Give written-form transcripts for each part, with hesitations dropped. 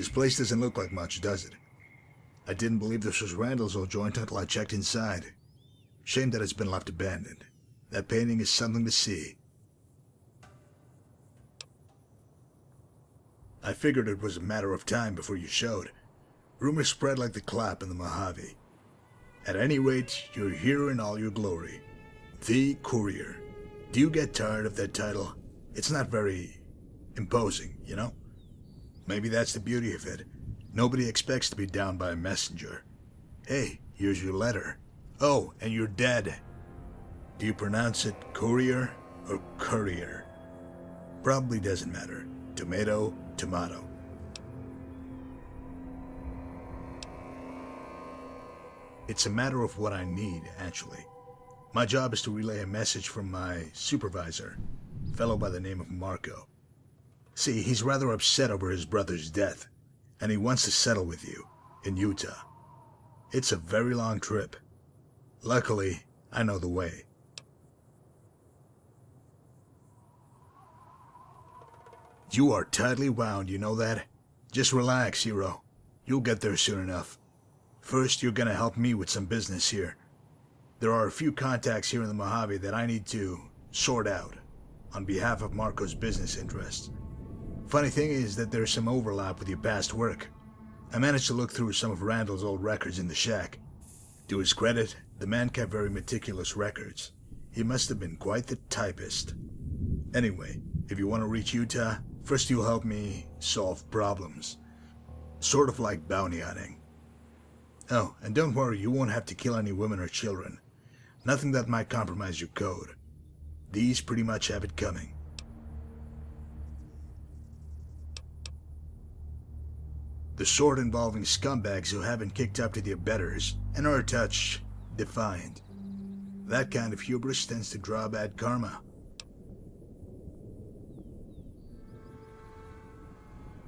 This place doesn't look like much, does it? I didn't believe this was Randall's old joint until I checked inside. Shame that it's been left abandoned. That painting is something to see. I figured it was a matter of time before you showed. Rumors spread like the clap in the Mojave. At any rate, you're here in all your glory. The Courier. Do you get tired of that title? It's not very imposing, you know? Maybe that's the beauty of it. Nobody expects to be downed by a messenger. Hey, here's your letter. Oh, and you're dead. Do you pronounce it courier or courier? Probably doesn't matter. Tomato, tomato. It's a matter of what I need, actually. My job is to relay a message from my supervisor, a fellow by the name of Marko. See, he's rather upset over his brother's death, and he wants to settle with you, in Utah. It's a very long trip. Luckily, I know the way. You are tightly wound, you know that? Just relax, hero. You'll get there soon enough. First, you're gonna help me with some business here. There are a few contacts here in the Mojave that I need to sort out on behalf of Marko's business interests. Funny thing is that there's some overlap with your past work. I managed to look through some of Randall's old records in the shack. To his credit, the man kept very meticulous records. He must have been quite the typist. Anyway, if you want to reach Utah, first you'll help me solve problems. Sort of like bounty hunting. Oh, and don't worry, you won't have to kill any women or children. Nothing that might compromise your code. These pretty much have it coming. The sort involving scumbags who haven't kicked up to their betters and are a touch defiant. That kind of hubris tends to draw bad karma.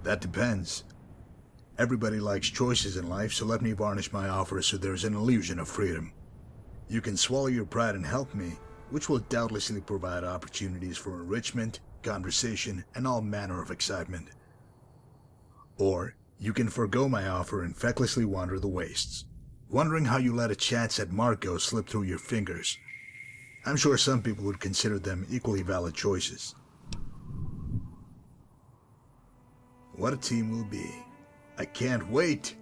That depends. Everybody likes choices in life, so let me varnish my offer so there's an illusion of freedom. You can swallow your pride and help me, which will doubtlessly provide opportunities for enrichment, conversation, and all manner of excitement. Or you can forgo my offer and fecklessly wander the wastes, wondering how you let a chance at Marko slip through your fingers. I'm sure some people would consider them equally valid choices. What a team we'll be. I can't wait!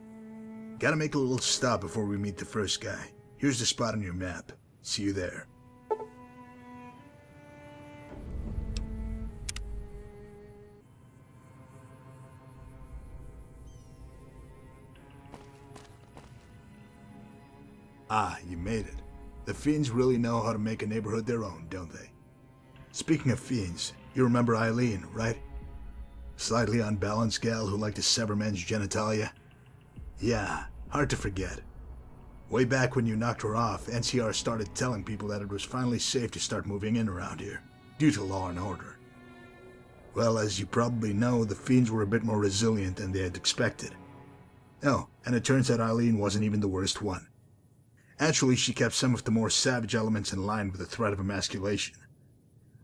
Gotta make a little stop before we meet the first guy. Here's the spot on your map. See you there. Ah, you made it. The fiends really know how to make a neighborhood their own, don't they? Speaking of fiends, you remember Eileen, right? Slightly unbalanced gal who liked to sever men's genitalia? Yeah, hard to forget. Way back when you knocked her off, NCR started telling people that it was finally safe to start moving in around here, due to law and order. Well, as you probably know, the fiends were a bit more resilient than they had expected. Oh, and it turns out Eileen wasn't even the worst one. Actually, she kept some of the more savage elements in line with the threat of emasculation.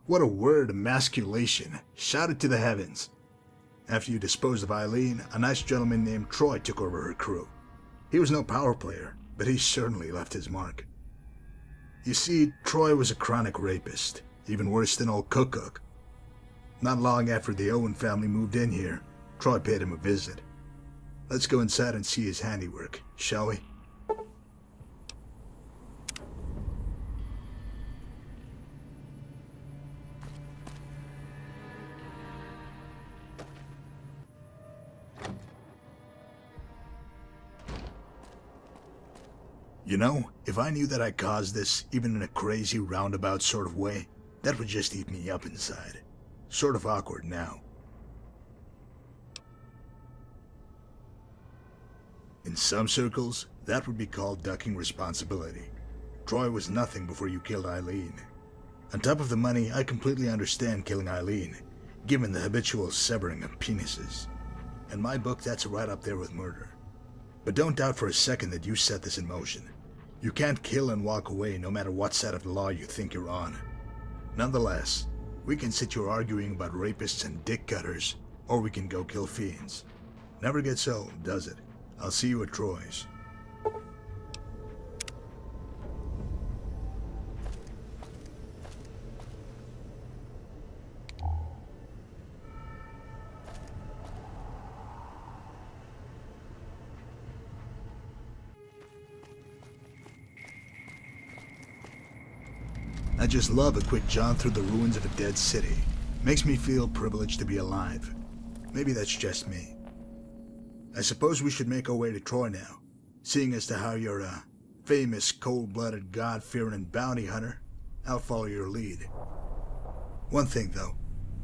What a word, emasculation! Shout it to the heavens! After you disposed of Eileen, a nice gentleman named Troy took over her crew. He was no power player, but he certainly left his mark. You see, Troy was a chronic rapist, even worse than old Cook. Not long after the Owen family moved in here, Troy paid him a visit. Let's go inside and see his handiwork, shall we? You know, if I knew that I caused this, even in a crazy roundabout sort of way, that would just eat me up inside. Sort of awkward now. In some circles, that would be called ducking responsibility. Troy was nothing before you killed Eileen. On top of the money, I completely understand killing Eileen, given the habitual severing of penises. In my book, that's right up there with murder. But don't doubt for a second that you set this in motion. You can't kill and walk away no matter what side of the law you think you're on. Nonetheless, we can sit here arguing about rapists and dick cutters, or we can go kill fiends. Never gets old, does it? I'll see you at Troy's. I just love a quick jaunt through the ruins of a dead city. Makes me feel privileged to be alive. Maybe that's just me. I suppose we should make our way to Troy now, seeing as to how you're a famous, cold-blooded, God-fearing and bounty hunter. I'll follow your lead. One thing, though.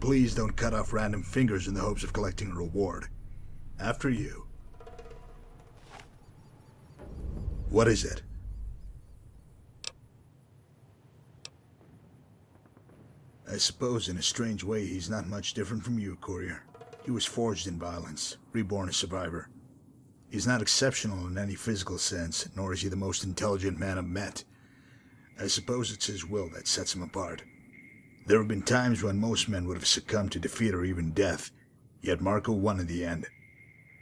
Please don't cut off random fingers in the hopes of collecting a reward. After you. What is it? I suppose in a strange way he's not much different from you, courier. He was forged in violence, reborn a survivor. He's not exceptional in any physical sense, nor is he the most intelligent man I've met. I suppose it's his will that sets him apart. There have been times when most men would have succumbed to defeat or even death, yet Marko won in the end.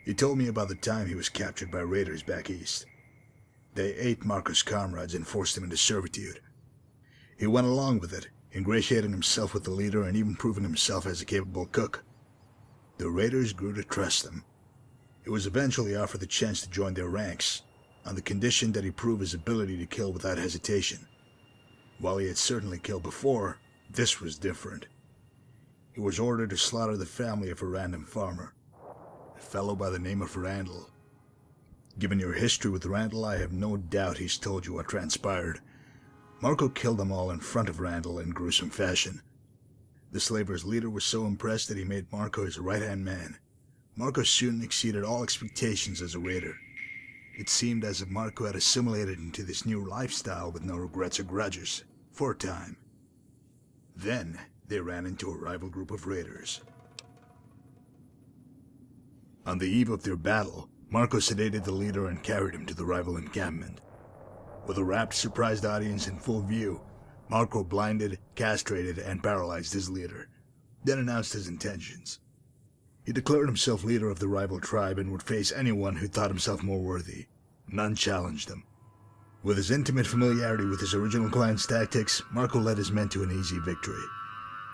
He told me about the time he was captured by raiders back east. They ate Marko's comrades and forced him into servitude. He went along with it, ingratiating himself with the leader and even proving himself as a capable cook. The raiders grew to trust him. He was eventually offered the chance to join their ranks, on the condition that he prove his ability to kill without hesitation. While he had certainly killed before, this was different. He was ordered to slaughter the family of a random farmer, a fellow by the name of Randall. Given your history with Randall, I have no doubt he's told you what transpired. Marko killed them all in front of Randall in gruesome fashion. The slavers' leader was so impressed that he made Marko his right-hand man. Marko soon exceeded all expectations as a raider. It seemed as if Marko had assimilated into this new lifestyle with no regrets or grudges, for a time. Then, they ran into a rival group of raiders. On the eve of their battle, Marko sedated the leader and carried him to the rival encampment. With a rapt, surprised audience in full view, Marko blinded, castrated, and paralyzed his leader, then announced his intentions. He declared himself leader of the rival tribe and would face anyone who thought himself more worthy. None challenged him. With his intimate familiarity with his original clan's tactics, Marko led his men to an easy victory.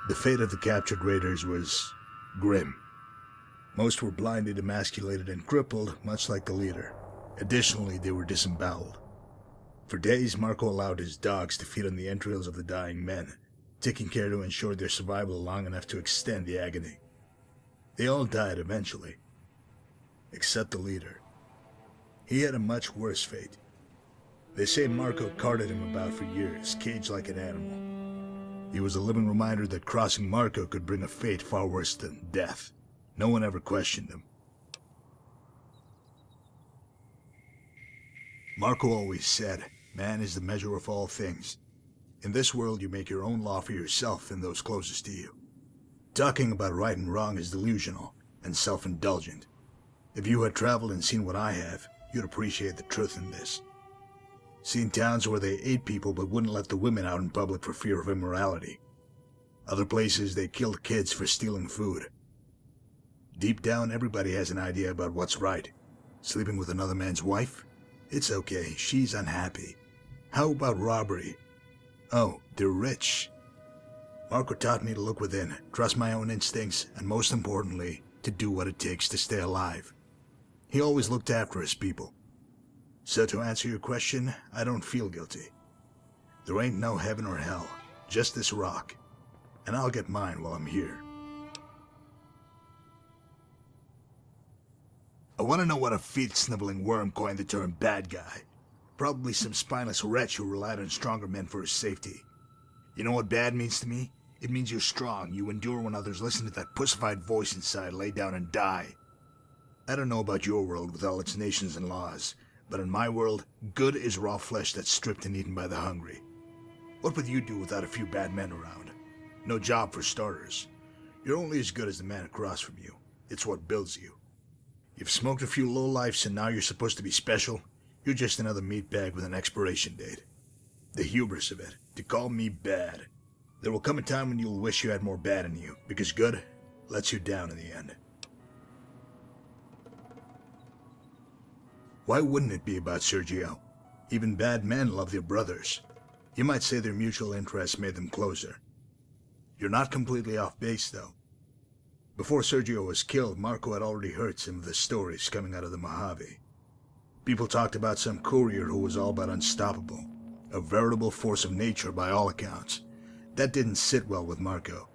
The fate of the captured raiders was grim. Most were blinded, emasculated, and crippled, much like the leader. Additionally, they were disemboweled. For days, Marko allowed his dogs to feed on the entrails of the dying men, taking care to ensure their survival long enough to extend the agony. They all died eventually, except the leader. He had a much worse fate. They say Marko carted him about for years, caged like an animal. He was a living reminder that crossing Marko could bring a fate far worse than death. No one ever questioned him. Marko always said, man is the measure of all things. In this world, you make your own law for yourself and those closest to you. Talking about right and wrong is delusional and self-indulgent. If you had traveled and seen what I have, you'd appreciate the truth in this. Seen towns where they ate people but wouldn't let the women out in public for fear of immorality. Other places they killed kids for stealing food. Deep down, everybody has an idea about what's right. Sleeping with another man's wife? It's okay, she's unhappy. How about robbery? Oh, they're rich. Marko taught me to look within, trust my own instincts, and most importantly, to do what it takes to stay alive. He always looked after his people. So to answer your question, I don't feel guilty. There ain't no heaven or hell, just this rock. And I'll get mine while I'm here. I want to know what a feet-sniveling worm coined the term bad guy. Probably some spineless wretch who relied on stronger men for his safety. You know what bad means to me? It means you're strong, you endure when others listen to that pussified voice inside, lay down and die. I don't know about your world with all its nations and laws, but in my world, good is raw flesh that's stripped and eaten by the hungry. What would you do without a few bad men around? No job for starters. You're only as good as the man across from you. It's what builds you. You've smoked a few lowlifes and now you're supposed to be special? You're just another meatbag with an expiration date. The hubris of it, to call me bad. There will come a time when you'll wish you had more bad in you, because good lets you down in the end. Why wouldn't it be about Sergio? Even bad men love their brothers. You might say their mutual interests made them closer. You're not completely off base, though. Before Sergio was killed, Marko had already heard some of the stories coming out of the Mojave. People talked about some courier who was all but unstoppable, a veritable force of nature by all accounts. That didn't sit well with Marko.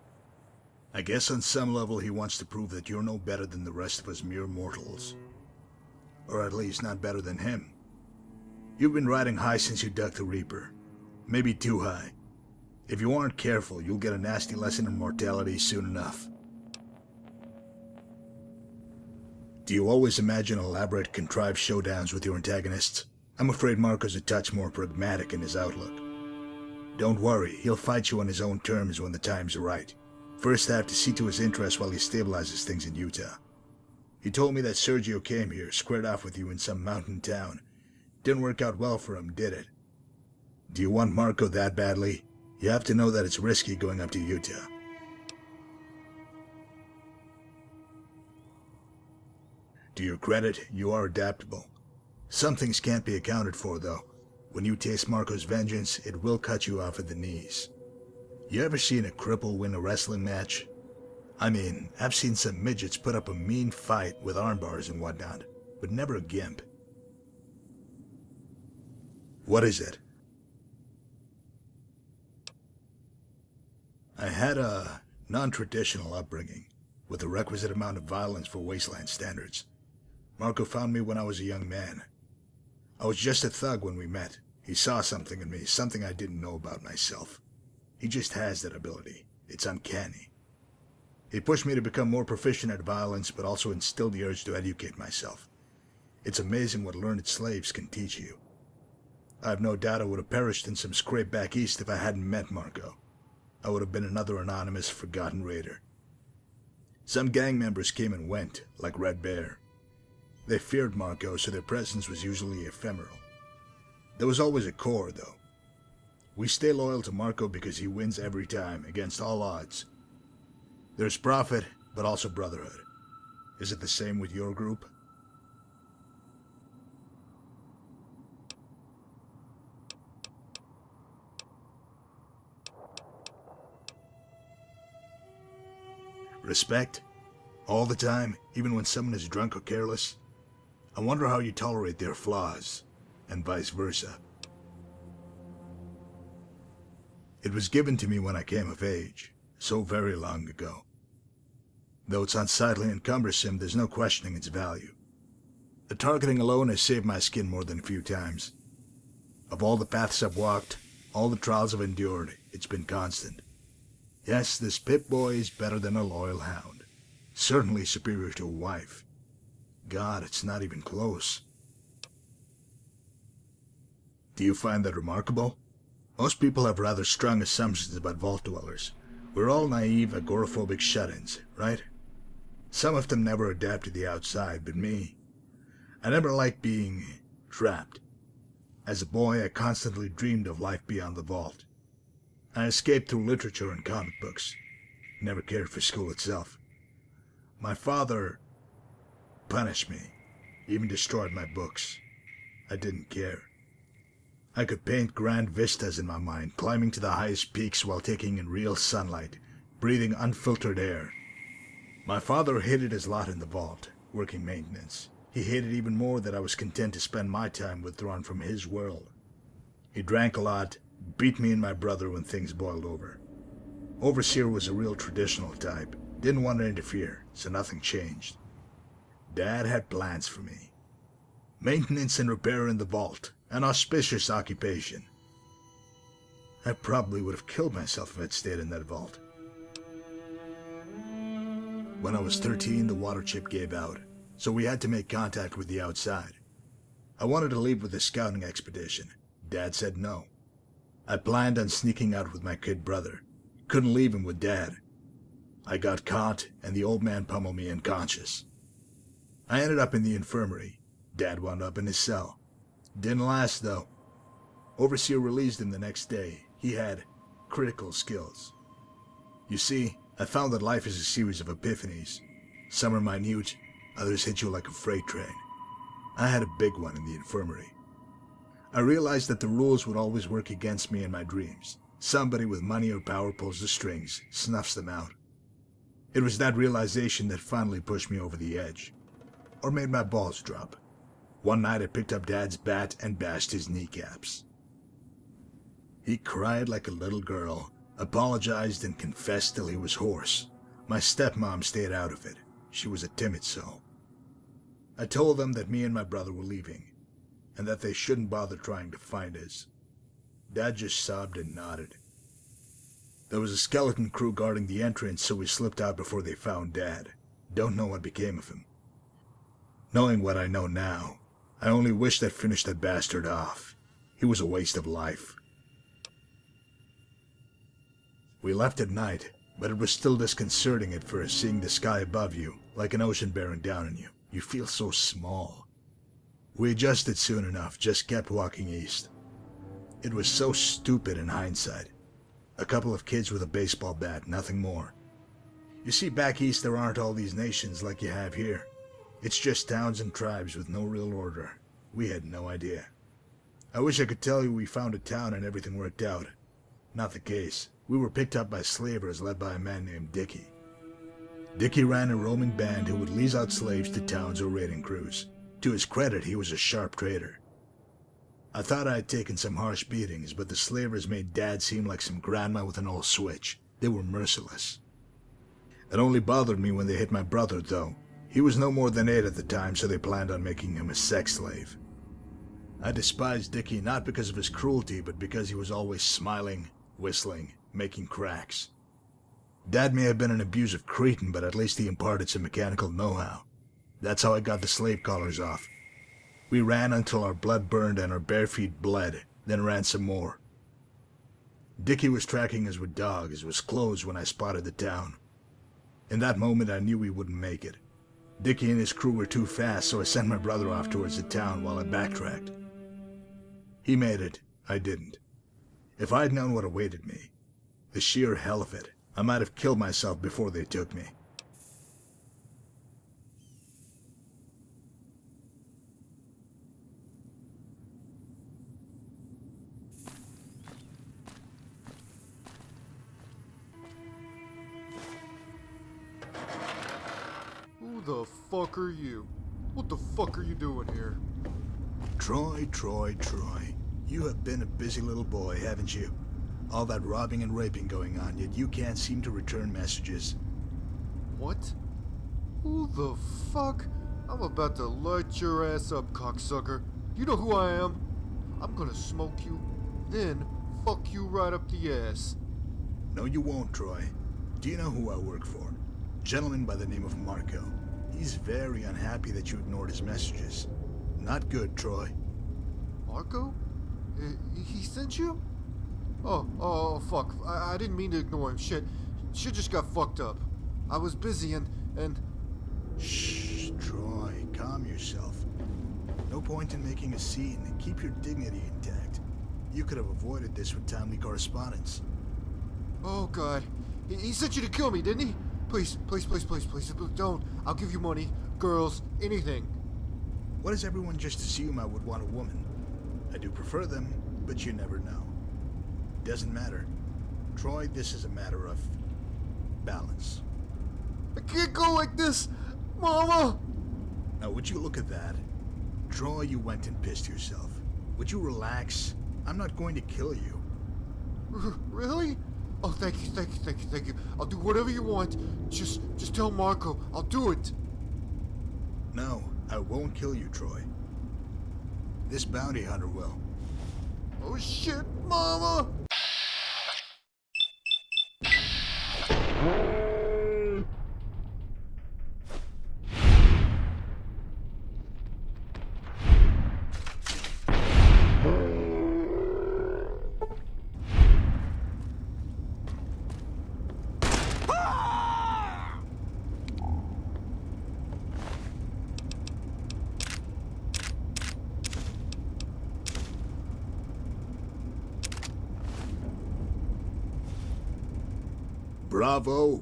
I guess on some level he wants to prove that you're no better than the rest of us mere mortals. Or at least not better than him. You've been riding high since you ducked the Reaper. Maybe too high. If you aren't careful, you'll get a nasty lesson in mortality soon enough. Do you always imagine elaborate, contrived showdowns with your antagonists? I'm afraid Marko's a touch more pragmatic in his outlook. Don't worry, he'll fight you on his own terms when the time's right. First, I have to see to his interests while he stabilizes things in Utah. He told me that Sergio came here, squared off with you in some mountain town. Didn't work out well for him, did it? Do you want Marko that badly? You have to know that it's risky going up to Utah. To your credit, you are adaptable. Some things can't be accounted for, though. When you taste Marko's vengeance, it will cut you off at the knees. You ever seen a cripple win a wrestling match? I mean, I've seen some midgets put up a mean fight with arm bars and whatnot, but never a gimp. What is it? I had a non-traditional upbringing, with the requisite amount of violence for wasteland standards. Marko found me when I was a young man. I was just a thug when we met. He saw something in me, something I didn't know about myself. He just has that ability. It's uncanny. He pushed me to become more proficient at violence, but also instilled the urge to educate myself. It's amazing what learned slaves can teach you. I have no doubt I would have perished in some scrape back east if I hadn't met Marko. I would have been another anonymous, forgotten raider. Some gang members came and went, like Red Bear. They feared Marko, so their presence was usually ephemeral. There was always a core, though. We stay loyal to Marko because he wins every time, against all odds. There's profit, but also brotherhood. Is it the same with your group? Respect? All the time, even when someone is drunk or careless? I wonder how you tolerate their flaws, and vice versa. It was given to me when I came of age, so very long ago. Though it's unsightly and cumbersome, there's no questioning its value. The targeting alone has saved my skin more than a few times. Of all the paths I've walked, all the trials I've endured, it's been constant. Yes, this Pip-Boy is better than a loyal hound. Certainly superior to a wife. God, it's not even close. Do you find that remarkable? Most people have rather strong assumptions about vault dwellers. We're all naive, agoraphobic shut-ins, right? Some of them never adapt to the outside, but me. I never liked being trapped. As a boy, I constantly dreamed of life beyond the vault. I escaped through literature and comic books. Never cared for school itself. My father punished me, even destroyed my books. I didn't care. I could paint grand vistas in my mind, climbing to the highest peaks while taking in real sunlight, breathing unfiltered air. My father hated his lot in the vault, working maintenance. He hated even more that I was content to spend my time withdrawn from his world. He drank a lot, beat me and my brother when things boiled over. Overseer was a real traditional type, didn't want to interfere, so nothing changed. Dad had plans for me. Maintenance and repair in the vault, an auspicious occupation. I probably would have killed myself if I'd stayed in that vault. When I was 13, the water chip gave out, so we had to make contact with the outside. I wanted to leave with the scouting expedition. Dad said no. I planned on sneaking out with my kid brother. Couldn't leave him with Dad. I got caught, and the old man pummeled me unconscious. I ended up in the infirmary. Dad wound up in his cell. Didn't last, though. Overseer released him the next day. He had critical skills. You see, I found that life is a series of epiphanies. Some are minute, others hit you like a freight train. I had a big one in the infirmary. I realized that the rules would always work against me in my dreams. Somebody with money or power pulls the strings, snuffs them out. It was that realization that finally pushed me over the edge, or made my balls drop. One night I picked up Dad's bat and bashed his kneecaps. He cried like a little girl, apologized and confessed till he was hoarse. My stepmom stayed out of it. She was a timid soul. I told them that me and my brother were leaving, and that they shouldn't bother trying to find us. Dad just sobbed and nodded. There was a skeleton crew guarding the entrance, so we slipped out before they found Dad. Don't know what became of him. Knowing what I know now, I only wish they'd finished that bastard off. He was a waste of life. We left at night, but it was still disconcerting at first, seeing the sky above you, like an ocean bearing down on you. You feel so small. We adjusted soon enough, just kept walking east. It was so stupid in hindsight. A couple of kids with a baseball bat, nothing more. You see, back east there aren't all these nations like you have here. It's just towns and tribes with no real order. We had no idea. I wish I could tell you we found a town and everything worked out. Not the case. We were picked up by slavers led by a man named Dickie. Dickie ran a roaming band who would lease out slaves to towns or raiding crews. To his credit, he was a sharp trader. I thought I had taken some harsh beatings, but the slavers made Dad seem like some grandma with an old switch. They were merciless. It only bothered me when they hit my brother, though. He was no more than 8 at the time, so they planned on making him a sex slave. I despised Dickie not because of his cruelty, but because he was always smiling, whistling, making cracks. Dad may have been an abusive cretin, but at least he imparted some mechanical know-how. That's how I got the slave collars off. We ran until our blood burned and our bare feet bled, then ran some more. Dickie was tracking us with dogs, was closed when I spotted the town. In that moment I knew we wouldn't make it. Dickie and his crew were too fast, so I sent my brother off towards the town while I backtracked. He made it, I didn't. If I'd known what awaited me, the sheer hell of it, I might have killed myself before they took me. Who the fuck are you? What the fuck are you doing here? Troy. You have been a busy little boy, haven't you? All that robbing and raping going on, yet you can't seem to return messages. What? Who the fuck? I'm about to light your ass up, cocksucker. You know who I am? I'm gonna smoke you, then fuck you right up the ass. No, you won't, Troy. Do you know who I work for? A gentleman by the name of Marko. He's very unhappy that you ignored his messages. Not good, Troy. Marko? He sent you? Oh, fuck. I didn't mean to ignore him. Shit just got fucked up. I was busy and... Shh, Troy, calm yourself. No point in making a scene. Keep your dignity intact. You could have avoided this with timely correspondence. Oh, God. He sent you to kill me, didn't he? Please, don't. I'll give you money, girls, anything. Why does everyone just assume I would want a woman? I do prefer them, but you never know. Doesn't matter. Troy, this is a matter of balance. I can't go like this, Mama! Now, would you look at that? Troy, you went and pissed yourself. Would you relax? I'm not going to kill you. Really? Oh, thank you. I'll do whatever you want. Just tell Marko. I'll do it. No, I won't kill you, Troy. This bounty hunter will. Oh, shit, Mama!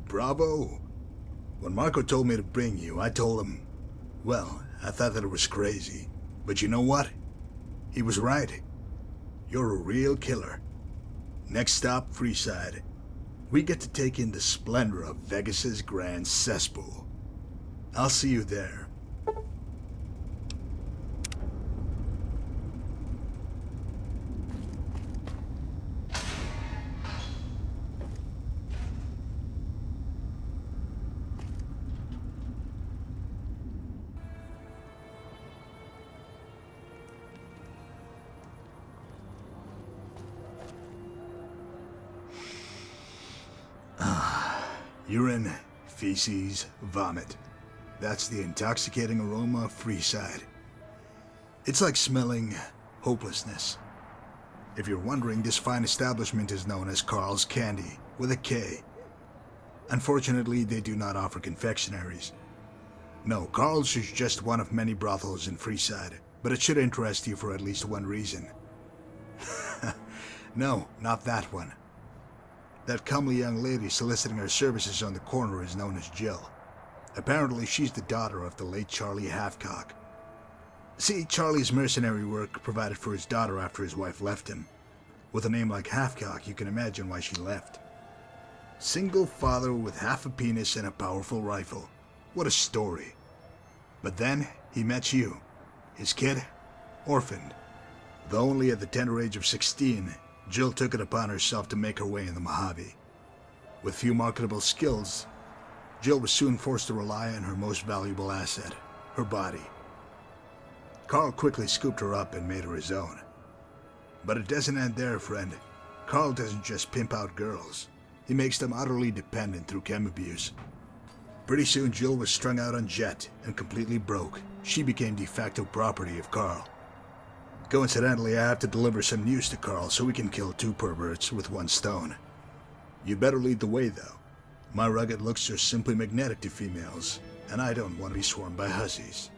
Bravo. When Marko told me to bring you, I told him, well, I thought that it was crazy. But you know what? He was right. You're a real killer. Next stop, Freeside. We get to take in the splendor of Vegas's grand cesspool. I'll see you there. Urine, feces, vomit. That's the intoxicating aroma of Freeside. It's like smelling hopelessness. If you're wondering, this fine establishment is known as Karl's Candy, with a K. Unfortunately, they do not offer confectionaries. No, Karl's is just one of many brothels in Freeside, but it should interest you for at least one reason. No, not that one. That comely young lady soliciting her services on the corner is known as Jill. Apparently, she's the daughter of the late Charlie Halfcock. See, Charlie's mercenary work provided for his daughter after his wife left him. With a name like Halfcock, you can imagine why she left. Single father with half a penis and a powerful rifle. What a story. But then, he met you. His kid, orphaned. Though only at the tender age of 16, Jill took it upon herself to make her way in the Mojave. With few marketable skills, Jill was soon forced to rely on her most valuable asset, her body. Karl quickly scooped her up and made her his own. But it doesn't end there, friend. Karl doesn't just pimp out girls. He makes them utterly dependent through chem abuse. Pretty soon Jill was strung out on jet and completely broke. She became de facto property of Karl. Coincidentally, I have to deliver some news to Karl so we can kill two perverts with one stone. You better lead the way, though. My rugged looks are simply magnetic to females, and I don't want to be swarmed by hussies.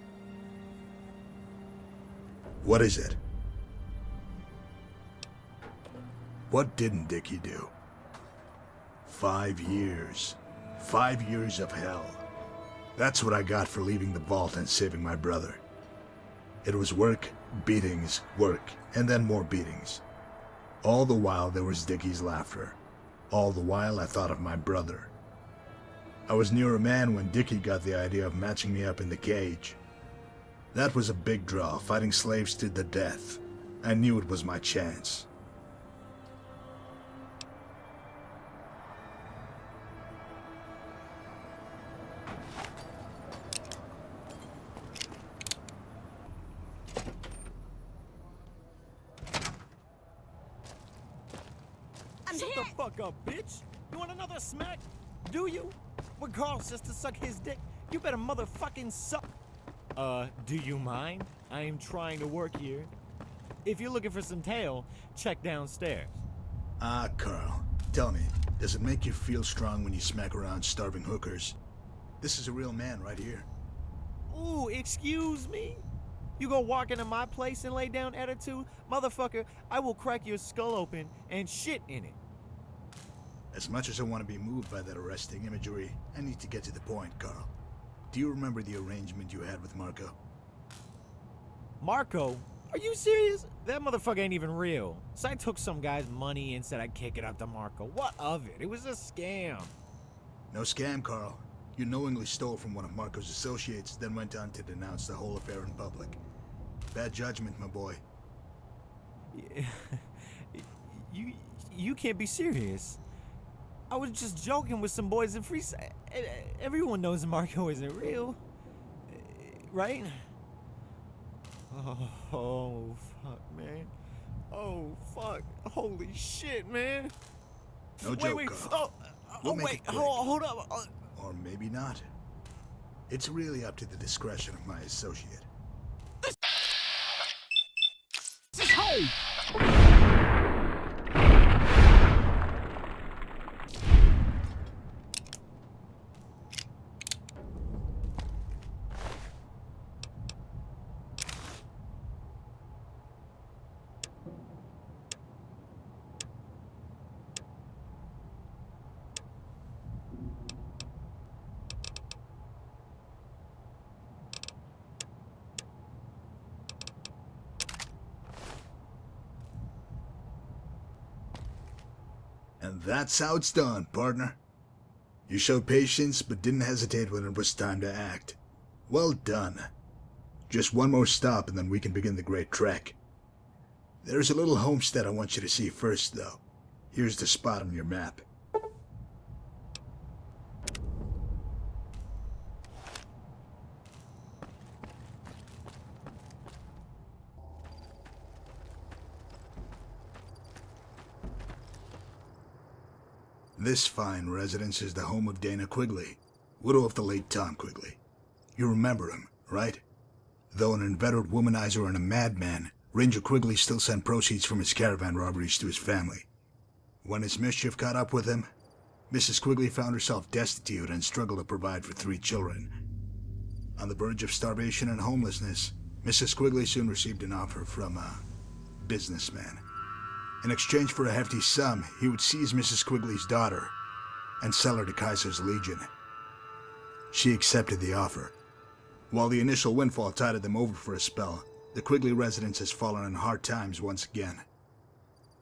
What is it? What didn't Dickie do? 5 years. 5 years of hell. That's what I got for leaving the vault and saving my brother. It was work, beatings, work, and then more beatings. All the while there was Dickie's laughter. All the while I thought of my brother. I was near a man when Dickie got the idea of matching me up in the cage. That was a big draw, fighting slaves to the death. I knew it was my chance. Shut the fuck up, bitch! You want another smack? Do you? When Karl says to suck his dick, you better motherfucking suck. Do you mind? I am trying to work here. If you're looking for some tail, check downstairs. Ah, Karl, tell me, does it make you feel strong when you smack around starving hookers? This is a real man right here. Ooh, excuse me? You go walk into my place and lay down attitude? Motherfucker, I will crack your skull open and shit in it. As much as I want to be moved by that arresting imagery, I need to get to the point, Karl. Do you remember the arrangement you had with Marko? Marko? Are you serious? That motherfucker ain't even real. So I took some guy's money and said I'd kick it up to Marko. What of it? It was a scam. No scam, Karl. You knowingly stole from one of Marko's associates, then went on to denounce the whole affair in public. Bad judgment, my boy. You can't be serious. I was just joking with some boys in Freeside. Everyone knows Marko isn't real, right? Oh, fuck, man. Oh, fuck. Holy shit, man. No joke, Karl. We'll make it quick. Hold up. Or maybe not. It's really up to the discretion of my associate. And that's how it's done, partner. You showed patience, but didn't hesitate when it was time to act. Well done. Just one more stop and then we can begin the great trek. There's a little homestead I want you to see first, though. Here's the spot on your map. This fine residence is the home of Dana Quigley, widow of the late Tom Quigley. You remember him, right? Though an inveterate womanizer and a madman, Ranger Quigley still sent proceeds from his caravan robberies to his family. When his mischief caught up with him, Mrs. Quigley found herself destitute and struggled to provide for 3 children. On the verge of starvation and homelessness, Mrs. Quigley soon received an offer from a businessman. In exchange for a hefty sum, he would seize Mrs. Quigley's daughter and sell her to Kaiser's Legion. She accepted the offer. While the initial windfall tided them over for a spell, the Quigley residence has fallen on hard times once again.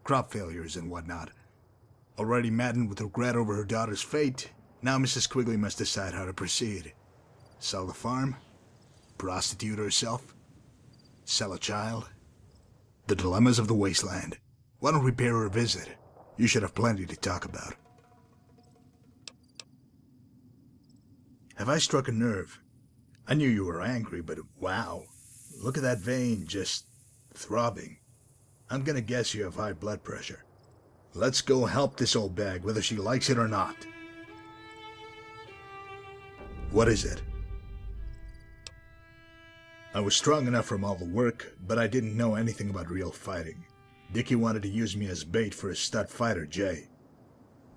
Crop failures and whatnot. Already maddened with regret over her daughter's fate, now Mrs. Quigley must decide how to proceed. Sell the farm? Prostitute herself? Sell a child? The dilemmas of the wasteland. Why don't we pay her a visit? You should have plenty to talk about. Have I struck a nerve? I knew you were angry, but wow. Look at that vein just throbbing. I'm gonna guess you have high blood pressure. Let's go help this old bag, whether she likes it or not. What is it? I was strong enough from all the work, but I didn't know anything about real fighting. Dickie wanted to use me as bait for his stud fighter, Jay.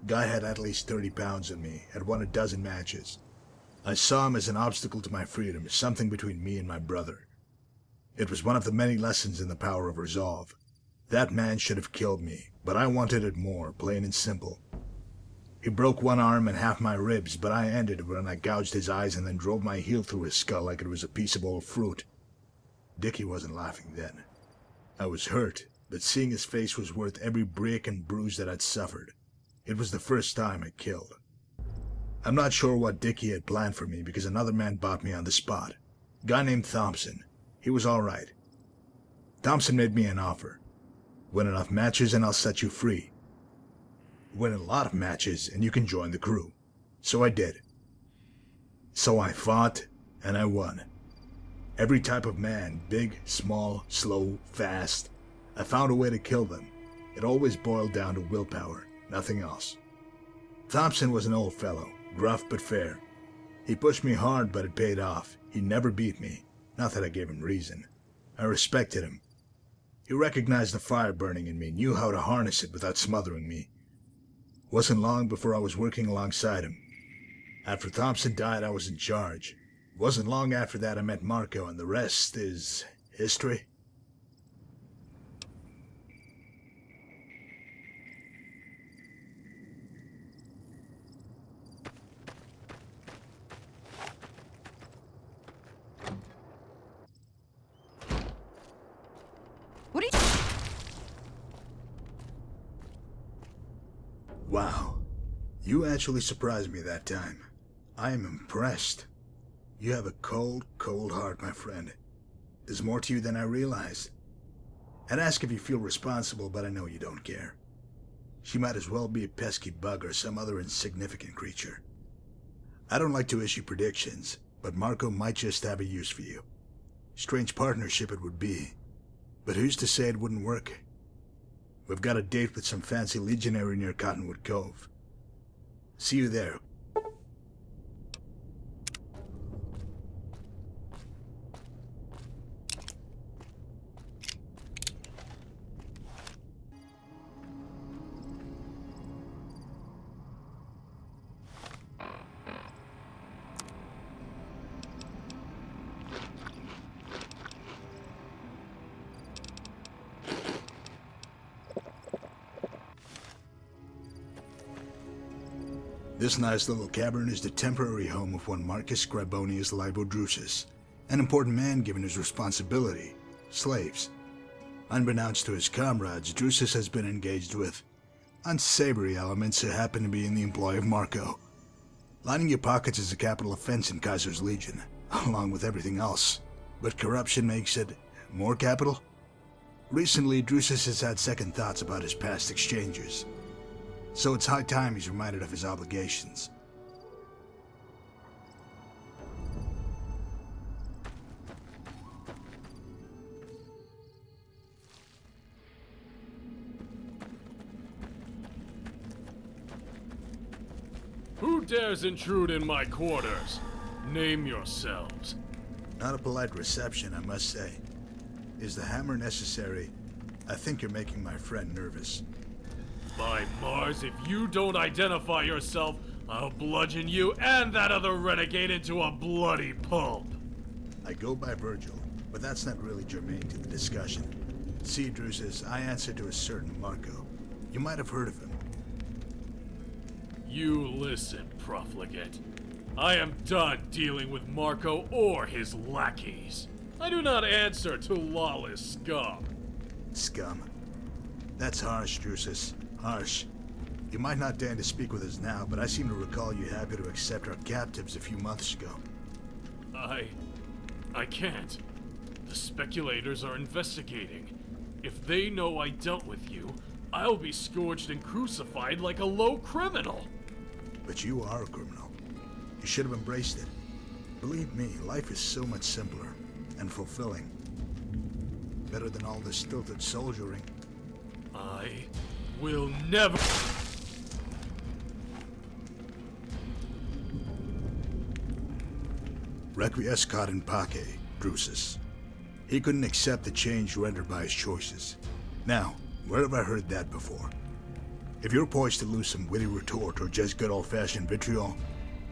Guy had at least 30 pounds on me, had won a dozen matches. I saw him as an obstacle to my freedom, something between me and my brother. It was one of the many lessons in the power of resolve. That man should have killed me, but I wanted it more, plain and simple. He broke one arm and half my ribs, but I ended when I gouged his eyes and then drove my heel through his skull like it was a piece of old fruit. Dickie wasn't laughing then. I was hurt, but seeing his face was worth every break and bruise that I'd suffered. It was the first time I killed. I'm not sure what Dickie had planned for me because another man bought me on the spot. Guy named Thompson. He was all right. Thompson made me an offer. Win enough matches and I'll set you free. Win a lot of matches and you can join the crew. So I did. So I fought and I won. Every type of man, big, small, slow, fast. I found a way to kill them. It always boiled down to willpower, nothing else. Thompson was an old fellow, gruff but fair. He pushed me hard, but it paid off. He never beat me, not that I gave him reason. I respected him. He recognized the fire burning in me, knew how to harness it without smothering me. Wasn't long before I was working alongside him. After Thompson died, I was in charge. Wasn't long after that I met Marko, and the rest is history. What are you... Wow. You actually surprised me that time. I am impressed. You have a cold, cold heart, my friend. There's more to you than I realized. I'd ask if you feel responsible, but I know you don't care. She might as well be a pesky bug or some other insignificant creature. I don't like to issue predictions, but Marko might just have a use for you. Strange partnership it would be. But who's to say it wouldn't work? We've got a date with some fancy legionary near Cottonwood Cove. See you there. This nice little cavern is the temporary home of one Marcus Scribonius Libo Drusus, an important man given his responsibility, slaves. Unbeknownst to his comrades, Drusus has been engaged with unsavory elements that happen to be in the employ of Marko. Lining your pockets is a capital offense in Kaiser's Legion, along with everything else. But corruption makes it more capital? Recently, Drusus has had second thoughts about his past exchanges. So it's high time he's reminded of his obligations. Who dares intrude in my quarters? Name yourselves. Not a polite reception, I must say. Is the hammer necessary? I think you're making my friend nervous. By Mars, if you don't identify yourself, I'll bludgeon you and that other renegade into a bloody pulp. I go by Virgil, but that's not really germane to the discussion. See, Drusus, I answer to a certain Marko. You might have heard of him. You listen, profligate. I am done dealing with Marko or his lackeys. I do not answer to lawless scum. Scum. That's harsh, Drusus. Harsh. You might not deign to speak with us now, but I seem to recall you happy to accept our captives a few months ago. I can't. The speculators are investigating. If they know I dealt with you, I'll be scourged and crucified like a low criminal. But you are a criminal. You should have embraced it. Believe me, life is so much simpler and fulfilling. Better than all this stilted soldiering. I will never... Requiescat in pace, Drusus. He couldn't accept the change rendered by his choices. Now, where have I heard that before? If you're poised to lose some witty retort or just good old-fashioned vitriol,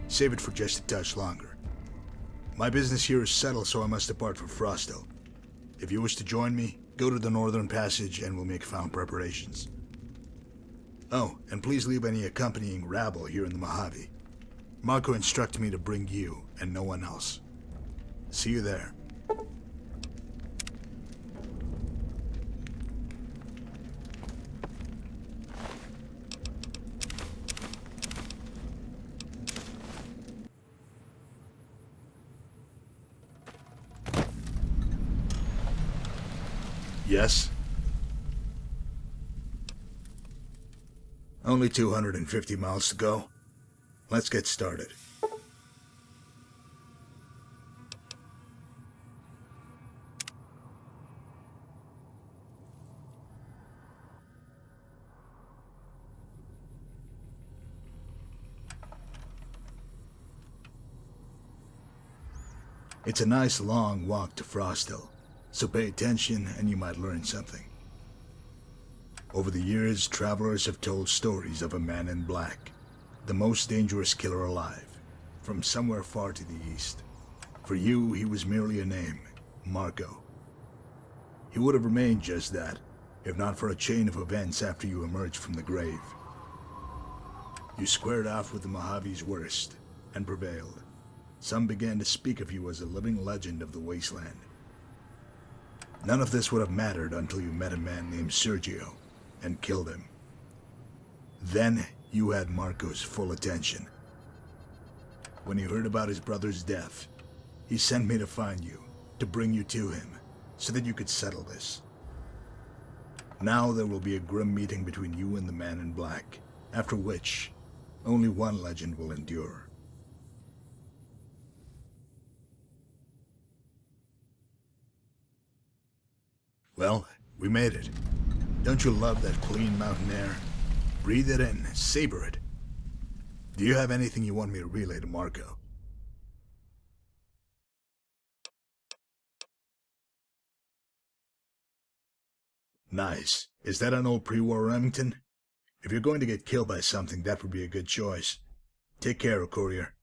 save it for just a touch longer. My business here is settled, so I must depart for Frosto. If you wish to join me, go to the Northern Passage and we'll make final preparations. Oh, and please leave any accompanying rabble here in the Mojave. Marko instructed me to bring you and no one else. See you there. Yes? Only 250 miles to go. Let's get started. It's a nice long walk to Frostville, so pay attention and you might learn something. Over the years, travelers have told stories of a man in black, the most dangerous killer alive, from somewhere far to the east. For you, he was merely a name, Marko. He would have remained just that, if not for a chain of events after you emerged from the grave. You squared off with the Mojave's worst, and prevailed. Some began to speak of you as a living legend of the wasteland. None of this would have mattered until you met a man named Sergio, and killed him. Then you had Marko's full attention. When he heard about his brother's death, he sent me to find you, to bring you to him, so that you could settle this. Now there will be a grim meeting between you and the man in black, after which, only one legend will endure. Well, we made it. Don't you love that clean mountain air? Breathe it in, savor it. Do you have anything you want me to relay to Marko? Nice. Is that an old pre-war Remington? If you're going to get killed by something, that would be a good choice. Take care, courier.